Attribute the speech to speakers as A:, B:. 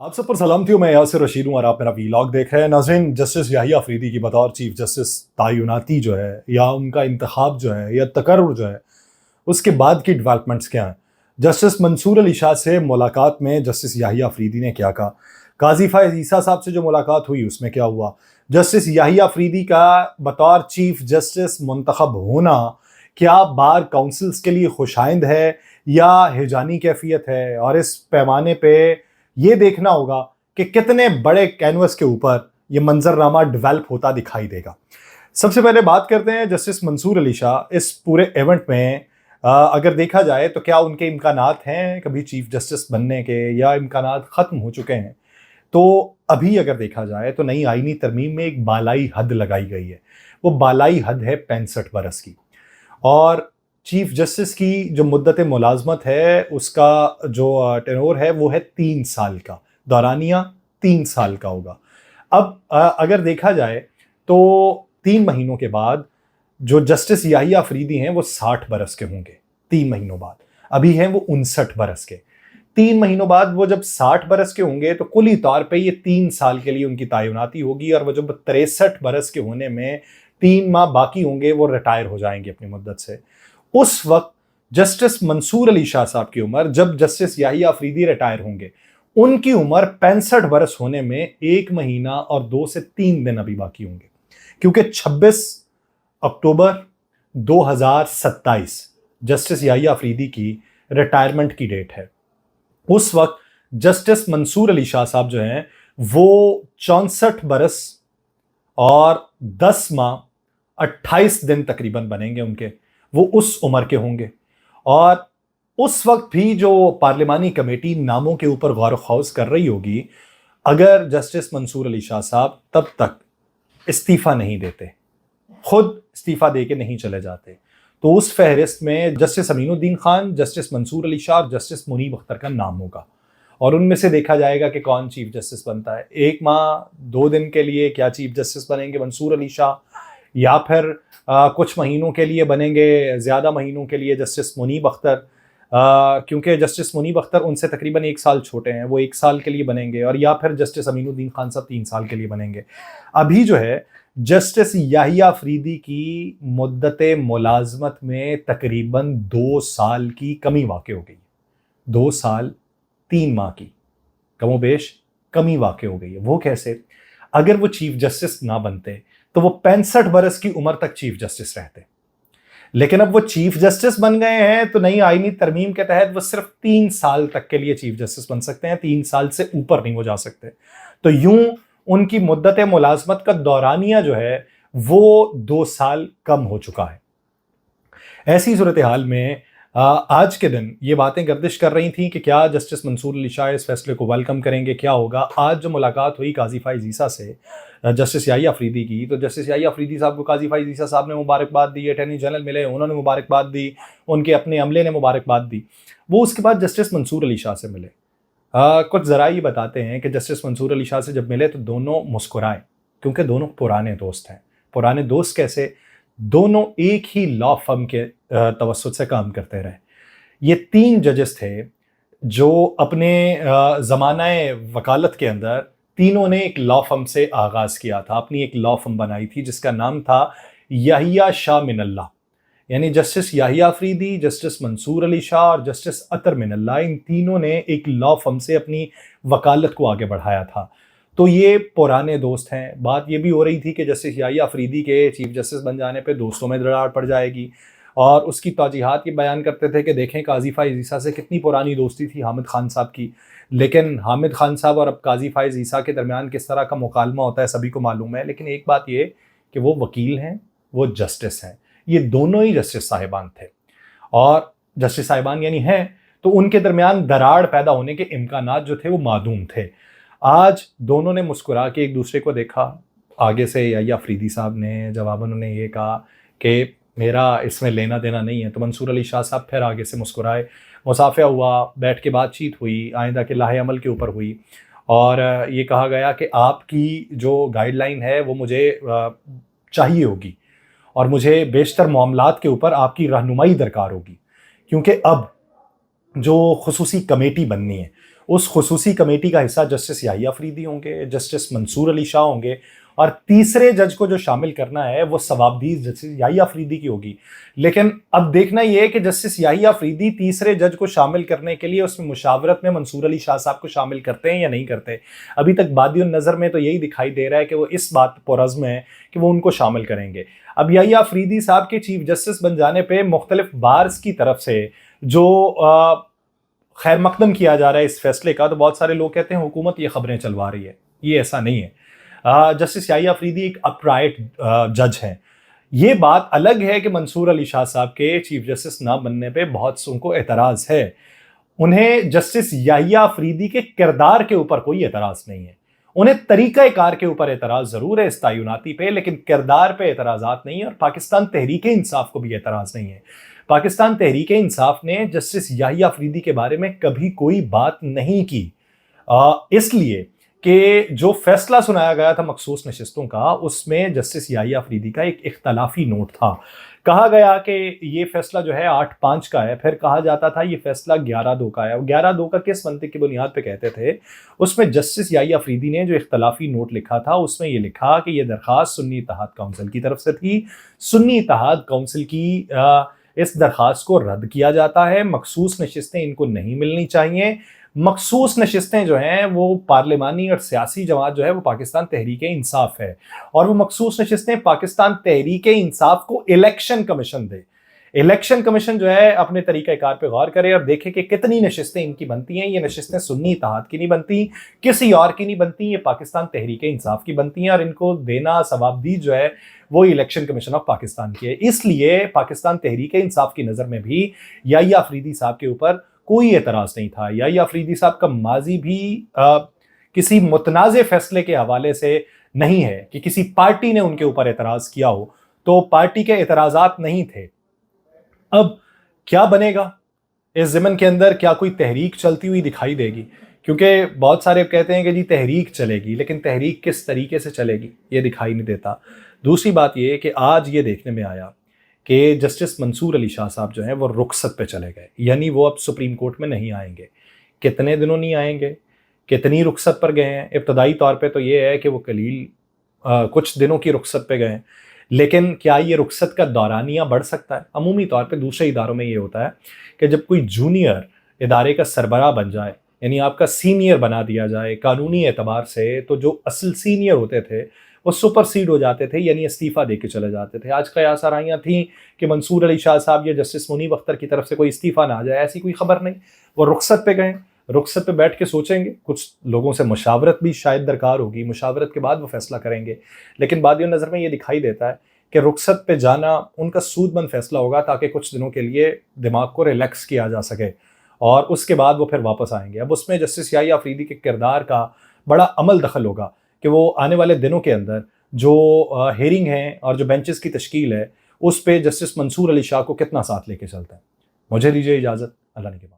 A: आप सब पर सलामती हूँ। मैं यासिर रशीद हूँ और आप मेरा वीलॉग देख रहे हैं। नाज़रीन, जस्टिस याहिया अफरीदी की बतौर चीफ जस्टिस तयनाती जो है या उनका इंतखाब जो है या तकर्रुर जो है, उसके बाद की डेवलपमेंट्स क्या हैं? जस्टिस मंसूर अली शाह से मुलाकात में जस्टिस याहिया अफरीदी ने क्या कहा? काजी फायज ईसा साहब से जो मुलाकात हुई उसमें क्या हुआ? जस्टिस याहिया अफरीदी का बतौर चीफ जस्टिस मुंतखब होना क्या बार काउंसिल्स के लिए खुशाइंद है या हिजानी कैफियत है? और इस पैमाने पे ये देखना होगा कि कितने बड़े कैनवस के ऊपर ये मंजरनामा डेवलप होता दिखाई देगा। सबसे पहले बात करते हैं जस्टिस मंसूर अली शाह। इस पूरे इवेंट में अगर देखा जाए तो क्या उनके इम्कानात हैं कभी चीफ जस्टिस बनने के, या इम्कानात ख़त्म हो चुके हैं? तो अभी अगर देखा जाए तो नई आईनी तरमीम में एक बालाई हद लगाई गई है। वो बालाई हद है 65 बरस की, और चीफ जस्टिस की जो मुद्दत मुलाजमत है उसका जो टेनोर है वो है 3 साल का, दौरानिया 3 साल का होगा। अब अगर देखा जाए तो 3 महीनों के बाद जो जस्टिस याहिया अफरीदी हैं वो 60 बरस के होंगे 3 महीनों बाद। अभी हैं वो 59 बरस के। 3 महीनों बाद वो जब 60 बरस के होंगे तो कुली तौर पे ये 3 साल के लिए उनकी तयनाती होगी, और वो जब 63 बरस के होने में 3 माह बाकी होंगे वो रिटायर हो जाएंगे अपनी मुद्दत से। उस वक्त जस्टिस मंसूर अली शाह साहब की उम्र, जब जस्टिस याहिया अफरीदी रिटायर होंगे, उनकी उम्र 65 बरस होने में 1 महीना और 2 से 3 दिन अभी बाकी होंगे, क्योंकि 26 अक्टूबर 2027 जस्टिस याहिया अफरीदी की रिटायरमेंट की डेट है। उस वक्त जस्टिस मंसूर अली शाह साहब जो हैं वो 64 बरस और 10 माह 28 दिन तकरीबन बनेंगे उनके, वो उस उम्र के होंगे। और उस वक्त भी जो पार्लिमानी कमेटी नामों के ऊपर गौर खौज कर रही होगी, अगर जस्टिस मंसूर अली शाह साहब तब तक इस्तीफा नहीं देते, खुद इस्तीफा दे के नहीं चले जाते, तो उस फहरिस्त में जस्टिस अमीनुद्दीन खान, जस्टिस मंसूर अली शाह और जस्टिस मुनीब अख्तर का नाम होगा। और उनमें से देखा जाएगा कि कौन चीफ जस्टिस बनता है। 1 माह 2 दिन के लिए क्या चीफ जस्टिस बनेंगे मंसूर अली शाह, या फिर कुछ महीनों के लिए बनेंगे, ज़्यादा महीनों के लिए जस्टिस मुनीब अख्तर, क्योंकि जस्टिस मुनीब अख्तर उनसे तकरीबन 1 साल छोटे हैं, वो 1 साल के लिए बनेंगे, और या फिर जस्टिस अमीनुद्दीन खान साहब 3 साल के लिए बनेंगे। अभी जो है जस्टिस याहिया अफरीदी की मुद्दत मुलाजमत में तकरीबन 2 साल की कमी वाक़ हो गई, 2 साल 3 माह की कमोबेश कमी वाक़ हो गई है। वो कैसे? अगर वो चीफ जस्टिस ना बनते तो वो 65 बरस की उम्र तक चीफ जस्टिस रहते, लेकिन अब वो चीफ जस्टिस बन गए हैं तो नई आईनी तरमीम के तहत वो सिर्फ 3 साल तक के लिए चीफ जस्टिस बन सकते हैं, 3 साल से ऊपर नहीं हो जा सकते। तो यूं उनकी मुद्दत मुलाजमत का दौरानिया जो है वो 2 साल कम हो चुका है। ऐसी सूरत हाल में आज के दिन ये बातें गर्दिश कर रही थी कि क्या जस्टिस मंसूर अली शाह इस फैसले को वेलकम करेंगे, क्या होगा। आज जो मुलाकात हुई काजी फायज ईसा से जस्टिस याहिया अफरीदी की, तो जस्टिस याहिया अफरीदी साहब को काजी फायज ईसा साहब ने मुबारकबाद दी, अटॉर्नी जनरल मिले, उन्होंने मुबारकबाद दी, उनके अपने अमले ने मुबारकबाद दी। वो उसके बाद जस्टिस मंसूर अली शाह से मिले। कुछ ज़रा ये बताते हैं कि जस्टिस मंसूर अली शाह से जब मिले तो दोनों मुस्कुराए, क्योंकि दोनों पुराने दोस्त हैं। पुराने दोस्त कैसे? दोनों एक ही लॉ फर्म के तवस्सुत से काम करते रहे। ये 3 जजेस थे जो अपने ज़मानाए वकालत के अंदर तीनों ने एक लॉ फर्म से आगाज़ किया था, अपनी एक लॉ फर्म बनाई थी जिसका नाम था याहिया शाह मिनल्ला। यानी जस्टिस याहिया अफरीदी, जस्टिस मंसूर अली शाह और जस्टिस अतर मिनल्ला, इन तीनों ने एक लॉ फर्म से अपनी वकालत को आगे बढ़ाया था। तो ये पुराने दोस्त हैं। बात ये भी हो रही थी कि जस्टिस याहिया अफरीदी के चीफ जस्टिस बन जाने पे दोस्तों में दरार पड़ जाएगी, और उसकी तौजीहात ये बयान करते थे कि देखें काजी फायज ईसा से कितनी पुरानी दोस्ती थी हामिद खान साहब की, लेकिन हामिद खान साहब और अब काजी फायज ईसा के दरमियान किस तरह का मुकालमा होता है सभी को मालूम है। लेकिन एक बात ये कि वो वकील हैं, वो जस्टिस हैं, ये दोनों ही जस्टिस साहिबान थे, और जस्टिस साहिबान यानी हैं, तो उनके दरमियान दरार पैदा होने के इम्कानात जो थे वो मादूम थे। आज दोनों ने मुस्कुरा के एक दूसरे को देखा। आगे से याहिया अफरीदी साहब ने जवाब उन्होंने ये कहा कि मेरा इसमें लेना देना नहीं है, तो मंसूर अली शाह साहब फिर आगे से मुस्कुराए, मुसाफिया हुआ, बैठ के बातचीत हुई, आइंदा के लाहे अमल के ऊपर हुई, और ये कहा गया कि आपकी जो गाइडलाइन है वो मुझे चाहिए होगी, और मुझे बेशतर मामलात के ऊपर आपकी रहनुमाई दरकार होगी, क्योंकि अब जो खुसूसी कमेटी बननी है اس خصوصی کمیٹی کا حصہ جسٹس یحییٰ افریدی ہوں گے، جسٹس منصور علی شاہ ہوں گے، اور تیسرے جج کو جو شامل کرنا ہے وہ ثوابدید جسٹس یحییٰ افریدی کی ہوگی۔ لیکن اب دیکھنا یہ ہے کہ جسٹس یحییٰ افریدی تیسرے جج کو شامل کرنے کے لیے اس میں مشاورت میں منصور علی شاہ صاحب کو شامل کرتے ہیں یا نہیں کرتے۔ ابھی تک بادی النظر میں تو یہی دکھائی دے رہا ہے کہ وہ اس بات پرعزم ہے کہ وہ ان کو شامل کریں گے۔ اب یحییٰ افریدی صاحب کے چیف جسٹس بن جانے پہ مختلف بارز کی طرف سے جو خیر مقدم کیا جا رہا ہے اس فیصلے کا، تو بہت سارے لوگ کہتے ہیں حکومت یہ خبریں چلوا رہی ہے، یہ ایسا نہیں ہے۔ جسٹس یحییٰ افریدی ایک اپرائٹ جج ہیں۔ یہ بات الگ ہے کہ منصور علی شاہ صاحب کے چیف جسٹس نہ بننے پہ بہت سوں کو اعتراض ہے۔ انہیں جسٹس یحییٰ افریدی کے کردار کے اوپر کوئی اعتراض نہیں ہے، انہیں طریقہ کار کے اوپر اعتراض ضرور ہے اس تعیناتی پہ، لیکن کردار پہ اعتراضات نہیں ہیں، اور پاکستان تحریک انصاف کو بھی اعتراض نہیں ہے۔ پاکستان تحریک انصاف نے جسٹس یحییٰ افریدی کے بارے میں کبھی کوئی بات نہیں کی، اس لیے کہ جو فیصلہ سنایا گیا تھا مخصوص نشستوں کا، اس میں جسٹس یحییٰ افریدی کا ایک اختلافی نوٹ تھا۔ کہا گیا کہ یہ فیصلہ جو ہے 8-5 کا ہے، پھر کہا جاتا تھا یہ فیصلہ 11-2 کا ہے۔ 11-2 کا کس منطق کی بنیاد پہ کہتے تھے؟ اس میں جسٹس یحییٰ افریدی نے جو اختلافی نوٹ لکھا تھا اس میں یہ لکھا کہ یہ درخواست سنی اتحاد کونسل کی طرف سے تھی، سنی اتحاد کونسل کی اس درخواست کو رد کیا جاتا ہے، مخصوص نشستیں ان کو نہیں ملنی چاہیے۔ مخصوص نشستیں جو ہیں وہ پارلیمانی اور سیاسی جماعت جو ہے وہ پاکستان تحریک انصاف ہے، اور وہ مخصوص نشستیں پاکستان تحریک انصاف کو الیکشن کمیشن دے۔ الیکشن کمیشن جو ہے اپنے طریقہ کار پہ غور کرے اور دیکھے کہ کتنی نشستیں ان کی بنتی ہیں۔ یہ نشستیں سنی اتحاد کی نہیں بنتی، کسی اور کی نہیں بنتی، یہ پاکستان تحریک انصاف کی بنتی ہیں، اور ان کو دینا ثوابدید جو ہے وہ الیکشن کمیشن آف پاکستان کی ہے۔ اس لیے پاکستان تحریک انصاف کی نظر میں بھی یحییٰ افریدی صاحب کے اوپر کوئی اعتراض نہیں تھا۔ یحییٰ افریدی صاحب کا ماضی بھی کسی متنازع فیصلے کے حوالے سے نہیں ہے کہ کسی پارٹی نے ان کے اوپر اعتراض کیا ہو، تو پارٹی کے اعتراضات نہیں تھے۔ اب کیا بنے گا اس ضمن کے اندر؟ کیا کوئی تحریک چلتی ہوئی دکھائی دے گی؟ کیونکہ بہت سارے کہتے ہیں کہ جی تحریک چلے گی، لیکن تحریک کس طریقے سے چلے گی یہ دکھائی نہیں دیتا۔ دوسری بات یہ کہ آج یہ دیکھنے میں آیا کہ جسٹس منصور علی شاہ صاحب جو ہیں وہ رخصت پہ چلے گئے، یعنی وہ اب سپریم کورٹ میں نہیں آئیں گے۔ کتنے دنوں نہیں آئیں گے، کتنی رخصت پر گئے ہیں؟ ابتدائی طور پہ تو یہ ہے کہ وہ قلیل کچھ دنوں کی رخصت پہ گئے ہیں، لیکن کیا یہ رخصت کا دورانیہ بڑھ سکتا ہے؟ عمومی طور پہ دوسرے اداروں میں یہ ہوتا ہے کہ جب کوئی جونیئر ادارے کا سربراہ بن جائے، یعنی آپ کا سینئر بنا دیا جائے قانونی اعتبار سے، تو جو اصل سینئر ہوتے تھے وہ سپر سیڈ ہو جاتے تھے، یعنی استعفیٰ دے کے چلے جاتے تھے۔ آج قیاس آرائیاں تھیں کہ منصور علی شاہ صاحب یا جسٹس منیب اختر کی طرف سے کوئی استعفیٰ نہ آ جائے، ایسی کوئی خبر نہیں۔ وہ رخصت پہ گئے، رخصت پہ بیٹھ کے سوچیں گے، کچھ لوگوں سے مشاورت بھی شاید درکار ہوگی، مشاورت کے بعد وہ فیصلہ کریں گے۔ لیکن بادی نظر میں یہ دکھائی دیتا ہے کہ رخصت پہ جانا ان کا سود مند فیصلہ ہوگا، تاکہ کچھ دنوں کے لیے دماغ کو ریلیکس کیا جا سکے، اور اس کے بعد وہ پھر واپس آئیں گے۔ اب اس میں جسٹس یحییٰ افریدی کے کردار کا بڑا عمل دخل ہوگا کہ وہ آنے والے دنوں کے اندر جو ہیئرنگ ہیں اور جو بینچز کی تشکیل ہے اس پہ جسٹس منصور علی شاہ کو کتنا ساتھ لے کے چلتا ہے۔ مجھے دیجیے اجازت، اللہ نے کے بعد۔